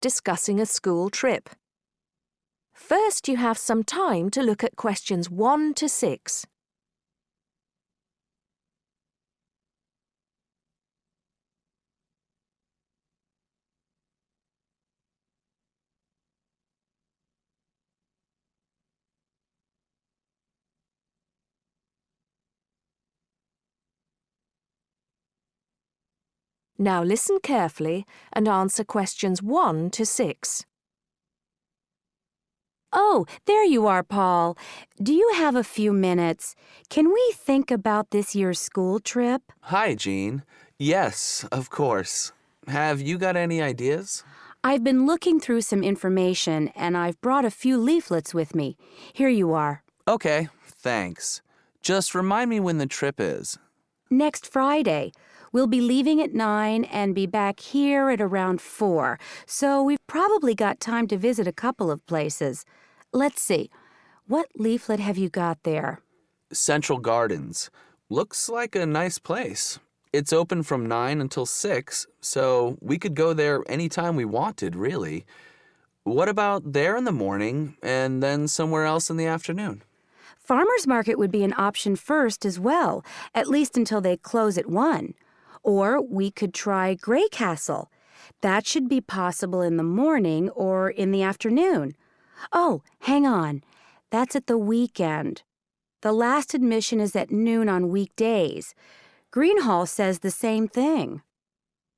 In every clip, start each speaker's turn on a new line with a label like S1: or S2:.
S1: discussing a school trip. First, you have some time to look at questions 1 to 6. Now listen carefully and answer questions 1 to 6.
S2: Oh, there you are, Paul. Do you have a few minutes? Can we think about this year's school trip?
S3: Hi, Jean. Yes, of course. Have you got any ideas?
S2: I've been looking through some information, and I've brought a few leaflets with me. Here you are.
S3: Okay, thanks. Just remind me when the trip is.
S2: Next Friday. We'll be leaving at 9 and be back here at around 4, so we've probably got time to visit a couple of places. Let's see. What leaflet have you got there?
S3: Central Gardens. Looks like a nice place. It's open from 9 until 6, so we could go there anytime we wanted, really. What about there in the morning and then somewhere else in the afternoon?
S2: Farmers Market would be an option first as well, at least until they close at 1. Or we could try Grey Castle. That should be possible in the morning or in the afternoon. Oh, hang on. That's at the weekend. The last admission is at noon on weekdays. Greenhall says the same thing.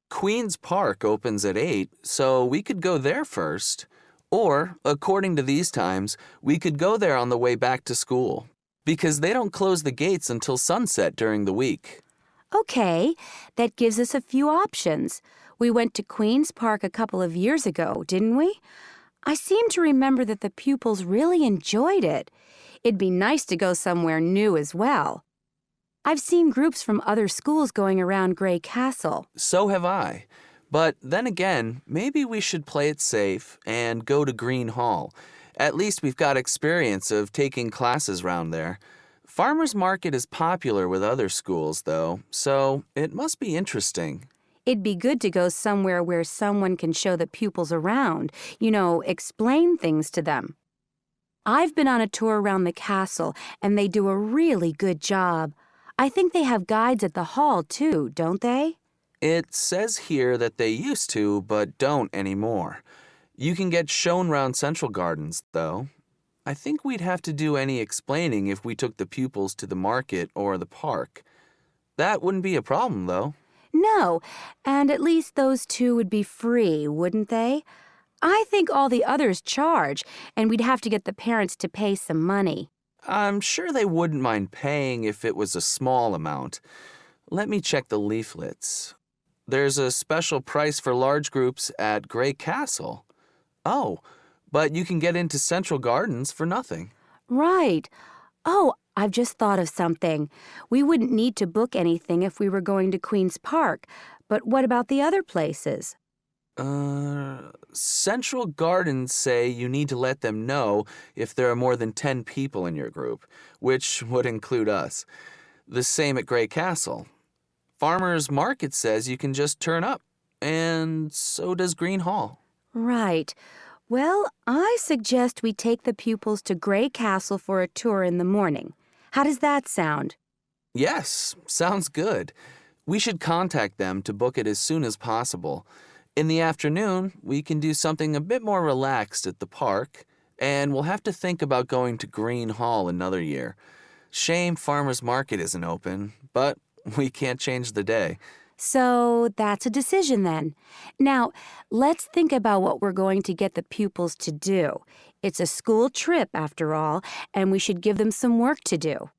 S3: Queen's Park opens at 8, so we could go there first. Or, according to these times, we could go there on the way back to school, because they don't close the gates until sunset during the week.
S2: Okay, that gives us a few options. We went to Queen's Park a couple of years ago, didn't we? I seem to remember that the pupils really enjoyed it. It'd be nice to go somewhere new as well. I've seen groups from other schools going around Grey Castle.
S3: So have I. But then again, maybe we should play it safe and go to Green Hall. At least we've got experience of taking classes round there. Farmers Market is popular with other schools, though, so it must be interesting.
S2: It'd be good to go somewhere where someone can show the pupils around, explain things to them. I've been on a tour around the castle, and they do a really good job. I think they have guides at the hall, too, don't they?
S3: It says here that they used to, but don't anymore. You can get shown round Central Gardens, though. I think we'd have to do any explaining if we took the pupils to the market or the park. That wouldn't be a problem, though.
S2: No, and at least those two would be free, wouldn't they? I think all the others charge, and we'd have to get the parents to pay some money.
S3: I'm sure they wouldn't mind paying if it was a small amount. Let me check the leaflets. There's a special price for large groups at Grey Castle. Oh, but you can get into Central Gardens for nothing.
S2: Right. Oh, I've just thought of something. We wouldn't need to book anything if we were going to Queen's Park, but what about the other places?
S3: Central Gardens say you need to let them know if there are more than 10 people in your group, which would include us. The same at Grey Castle. Farmers Market says you can just turn up, and so does Green Hall.
S2: Right. Well, I suggest we take the pupils to Grey Castle for a tour in the morning. How does that sound?
S3: Yes, sounds good. We should contact them to book it as soon as possible. In the afternoon, we can do something a bit more relaxed at the park, and we'll have to think about going to Green Hall another year. Shame Farmers Market isn't open, but we can't change the day.
S2: So that's a decision then. Now, let's think about what we're going to get the pupils to do. It's a school trip, after all, and we should give them some work to do.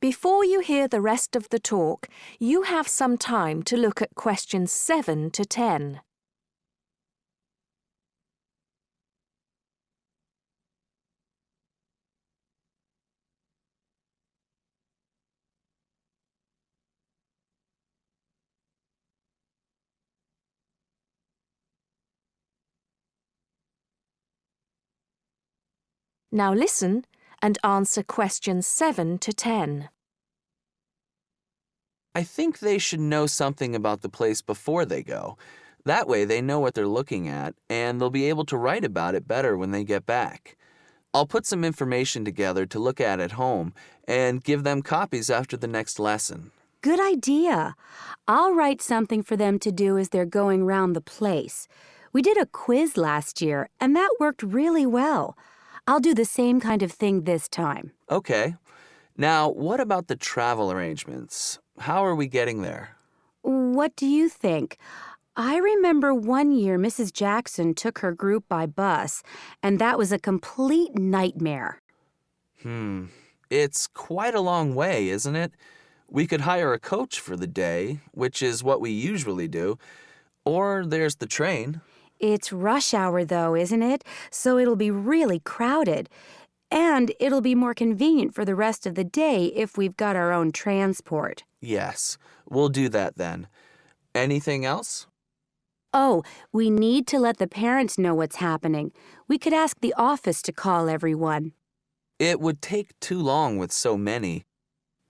S1: Before you hear the rest of the talk, you have some time to look at questions 7 to 10. Now listen and answer questions 7 to 10.
S3: I think they should know something about the place before they go. That way they know what they're looking at, and they'll be able to write about it better when they get back. I'll put some information together to look at home and give them copies after the next lesson.
S2: Good idea. I'll write something for them to do as they're going round the place. We did a quiz last year, and that worked really well. I'll do the same kind of thing this time.
S3: Okay. Now, what about the travel arrangements? How are we getting there?
S2: What do you think? I remember one year Mrs. Jackson took her group by bus, and that was a complete nightmare.
S3: It's quite a long way, isn't it? We could hire a coach for the day, which is what we usually do, or there's the train.
S2: It's rush hour, though, isn't it? So it'll be really crowded. And it'll be more convenient for the rest of the day if we've got our own transport.
S3: Yes, we'll do that then. Anything else?
S2: Oh, we need to let the parents know what's happening. We could ask the office to call everyone.
S3: It would take too long with so many.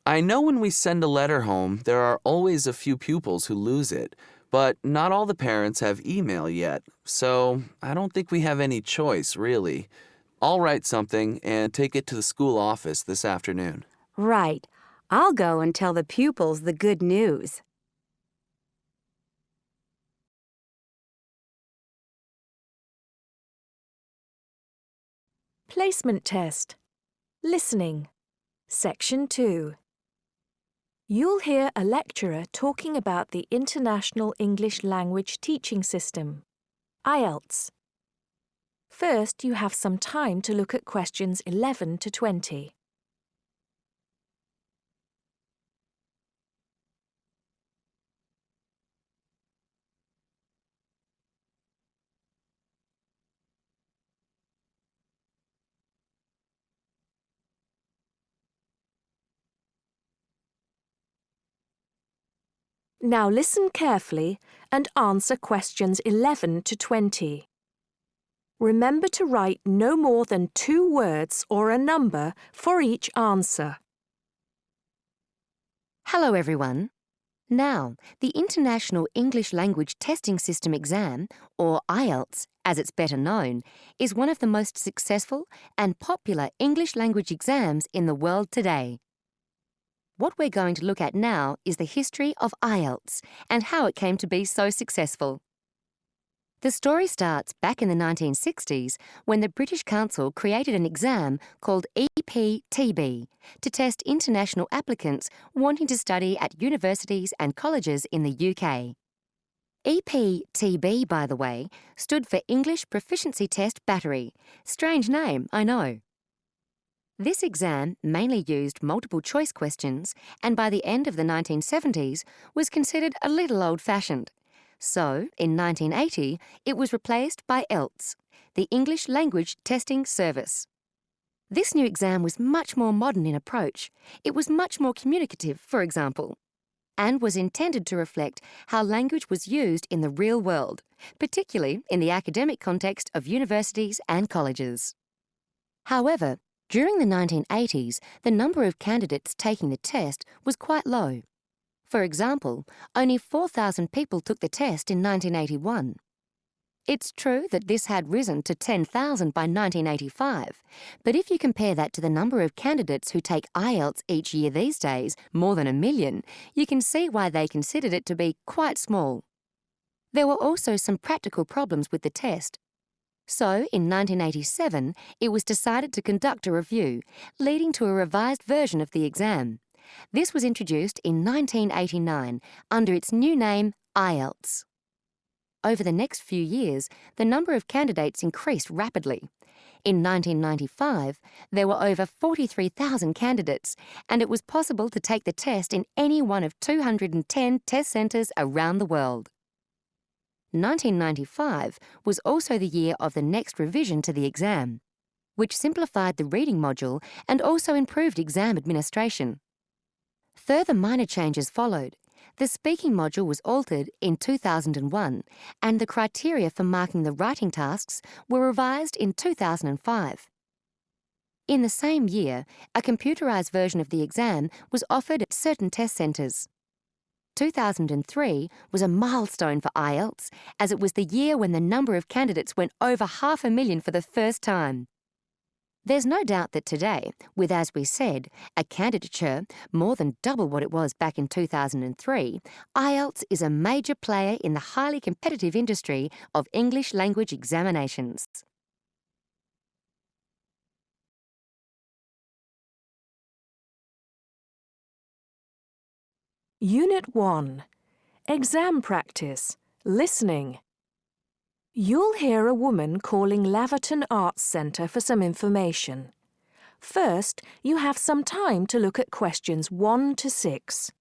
S3: I know when we send a letter home, there are always a few pupils who lose it, but not all the parents have email yet, so I don't think we have any choice, really. I'll write something and take it to the school office this afternoon.
S2: Right. I'll go and tell the pupils the good news.
S1: Placement test. Listening. Section 2. You'll hear a lecturer talking about the International English Language Teaching System, IELTS. First, you have some time to look at questions 11 to 20. Now listen carefully and answer questions 11 to 20. Remember to write no more than 2 words or a number for each answer.
S4: Hello everyone. Now, the International English Language Testing System exam, or IELTS as it's better known, is one of the most successful and popular English language exams in the world today. What we're going to look at now is the history of IELTS and how it came to be so successful. The story starts back in the 1960s when the British Council created an exam called EPTB to test international applicants wanting to study at universities and colleges in the UK. EPTB, by the way, stood for English Proficiency Test Battery. Strange name, I know. This exam mainly used multiple choice questions and by the end of the 1970s was considered a little old-fashioned. So, in 1980, it was replaced by IELTS, the English Language Testing Service. This new exam was much more modern in approach. It was much more communicative, for example, and was intended to reflect how language was used in the real world, particularly in the academic context of universities and colleges. However, during the 1980s, the number of candidates taking the test was quite low. For example, only 4,000 people took the test in 1981. It's true that this had risen to 10,000 by 1985, but if you compare that to the number of candidates who take IELTS each year these days, more than 1 million, you can see why they considered it to be quite small. There were also some practical problems with the test. So, in 1987, it was decided to conduct a review, leading to a revised version of the exam. This was introduced in 1989 under its new name, IELTS. Over the next few years, the number of candidates increased rapidly. In 1995, there were over 43,000 candidates, and it was possible to take the test in any one of 210 test centres around the world. 1995 was also the year of the next revision to the exam, which simplified the reading module and also improved exam administration. Further minor changes followed. The speaking module was altered in 2001, and the criteria for marking the writing tasks were revised in 2005. In the same year, a computerized version of the exam was offered at certain test centres. 2003 was a milestone for IELTS, as it was the year when the number of candidates went over 500,000 for the first time. There's no doubt that today, with, as we said, a candidature more than double what it was back in 2003, IELTS is a major player in the highly competitive industry of English language examinations.
S1: Unit 1. Exam practice. Listening. You'll hear a woman calling Laverton Arts Centre for some information. First, you have some time to look at questions 1 to 6.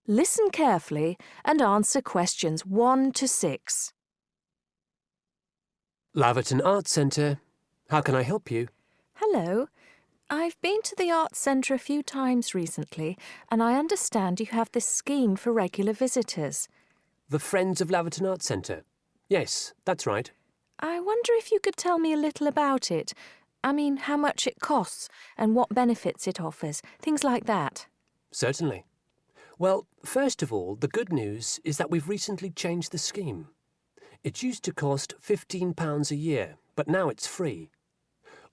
S1: Listen carefully and answer questions 1 to 6.
S5: Laverton Arts Centre. How can I help you?
S1: Hello. I've been to the Arts Centre a few times recently, and I understand you have this scheme for regular visitors.
S5: The Friends of Laverton Arts Centre. Yes, that's right.
S1: I wonder if you could tell me a little about it. I mean, how much it costs and what benefits it offers, things like that.
S5: Certainly. Well, first of all, the good news is that we've recently changed the scheme. It used to cost £15 a year, but now it's free.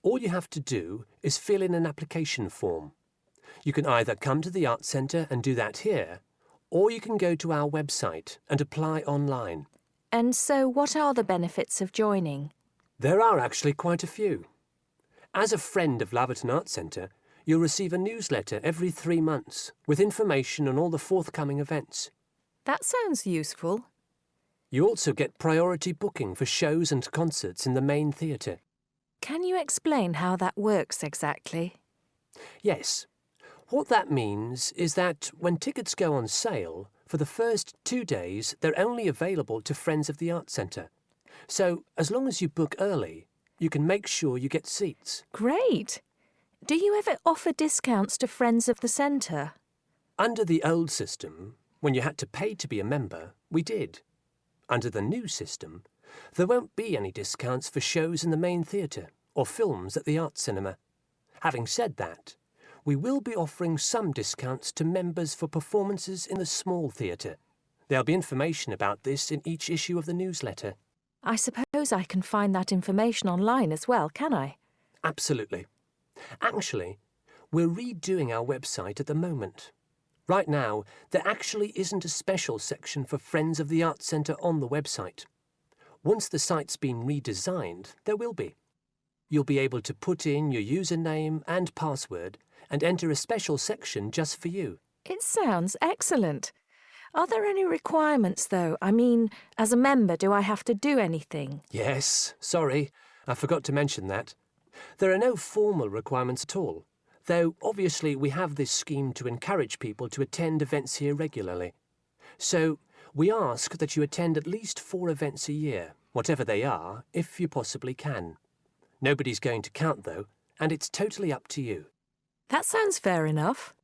S5: All you have to do is fill in an application form. You can either come to the Arts Centre and do that here, or you can go to our website and apply online.
S1: And so what are the benefits of joining?
S5: There are actually quite a few. As a friend of Laverton Arts Centre, you'll receive a newsletter every 3 months with information on all the forthcoming events.
S1: That sounds useful.
S5: You also get priority booking for shows and concerts in the main theatre.
S1: Can you explain how that works exactly?
S5: Yes. What that means is that when tickets go on sale, for the first 2 days they're only available to friends of the Arts Centre. So as long as you book early, you can make sure you get seats.
S1: Great! Do you ever offer discounts to friends of the centre?
S5: Under the old system, when you had to pay to be a member, we did. Under the new system, there won't be any discounts for shows in the main theatre or films at the Arts Cinema. Having said that, we will be offering some discounts to members for performances in the small theatre. There'll be information about this in each issue of the newsletter.
S1: I suppose I can find that information online as well, can I?
S5: Absolutely. Actually, we're redoing our website at the moment. Right now, there actually isn't a special section for Friends of the Arts Centre on the website. Once the site's been redesigned, there will be. You'll be able to put in your username and password and enter a special section just for you.
S1: It sounds excellent. Are there any requirements, though? I mean, as a member, do I have to do anything?
S5: Yes, sorry, I forgot to mention that. There are no formal requirements at all, though obviously we have this scheme to encourage people to attend events here regularly. So we ask that you attend at least 4 events a year, whatever they are, if you possibly can. Nobody's going to count, though, and it's totally up to you.
S1: That sounds fair enough.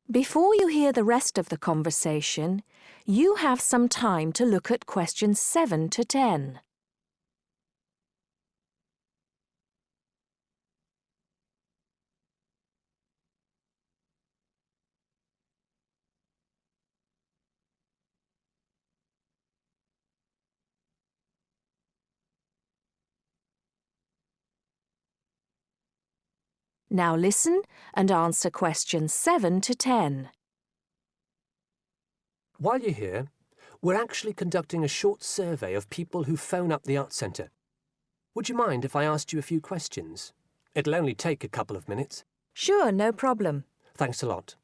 S1: Before you hear the rest of the conversation, you have some time to look at questions 7 to 10. Now listen and answer questions 7 to 10.
S5: While you're here, we're actually conducting a short survey of people who phone up the Arts Centre. Would you mind if I asked you a few questions? It'll only take a couple of minutes.
S1: Sure, no problem.
S5: Thanks a lot.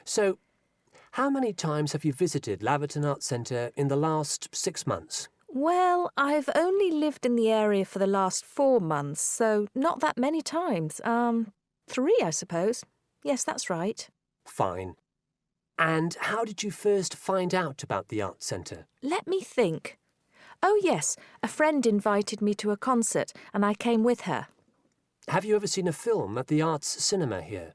S5: So, how many times have you visited Laverton Arts Centre in the last 6 months?
S1: Well, I've only lived in the area for the last 4 months, so not that many times. 3, I suppose. Yes, that's right.
S5: Fine. And how did you first find out about the Arts Centre?
S1: Let me think. Oh, yes, a friend invited me to a concert and I came with her.
S5: Have you ever seen a film at the Arts Cinema here?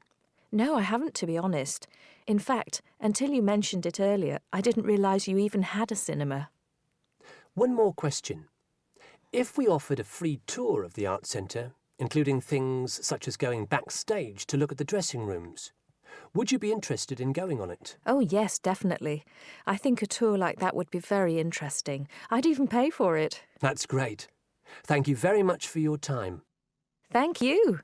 S1: No, I haven't, to be honest. In fact, until you mentioned it earlier, I didn't realise you even had a cinema.
S5: One more question. If we offered a free tour of the Art Centre, including things such as going backstage to look at the dressing rooms, would you be interested in going on it?
S1: Oh, yes, definitely. I think a tour like that would be very interesting. I'd even pay for it.
S5: That's great. Thank you very much for your time.
S1: Thank you.